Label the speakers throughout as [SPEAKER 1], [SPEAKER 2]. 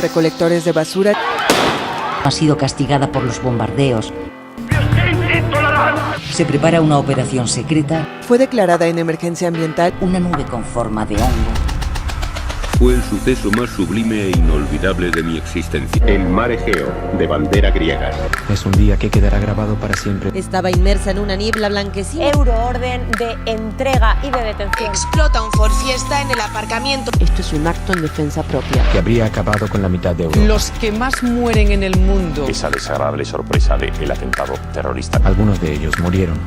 [SPEAKER 1] recolectores de basura.
[SPEAKER 2] Ha sido castigada por los bombardeos. Se prepara una operación secreta.
[SPEAKER 1] Fue declarada en emergencia ambiental.
[SPEAKER 2] Una nube con forma de hongo.
[SPEAKER 3] Fue el suceso más sublime e inolvidable de mi existencia.
[SPEAKER 4] El mar Egeo, de bandera griega.
[SPEAKER 5] Es un día que quedará grabado para siempre.
[SPEAKER 6] Estaba inmersa en una niebla blanquecina.
[SPEAKER 7] Euroorden de entrega y de detención.
[SPEAKER 8] Explota un Ford Fiesta en el aparcamiento.
[SPEAKER 6] Esto es un acto en defensa propia.
[SPEAKER 5] Que habría acabado con la mitad de Europa.
[SPEAKER 9] Los que más mueren en el mundo.
[SPEAKER 4] Esa desagradable sorpresa del atentado terrorista.
[SPEAKER 5] Algunos de ellos murieron.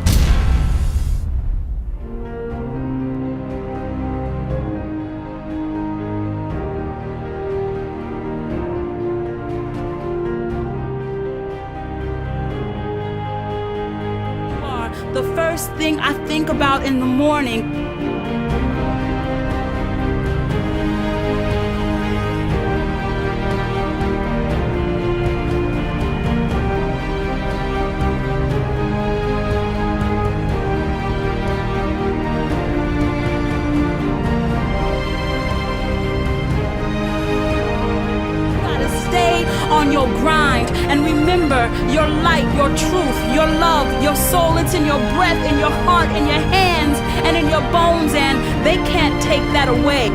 [SPEAKER 10] The first thing I think about in the morning. On your grind and remember your light, your truth, your love, your soul. It's in your breath, in your heart, in your hands, and in your bones, and they can't take that away.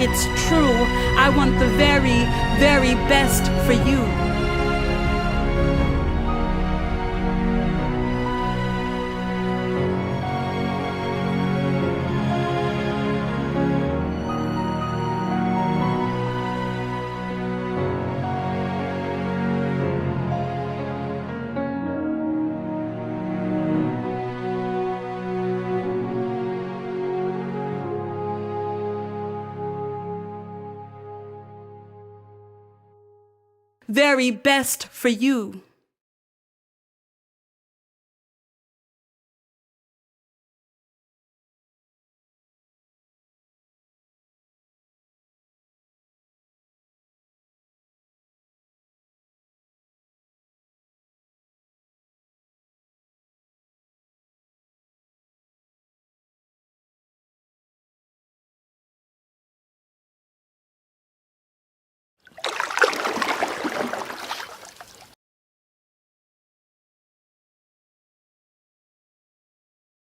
[SPEAKER 10] It's true. I want the very, very best for you. Very best for you.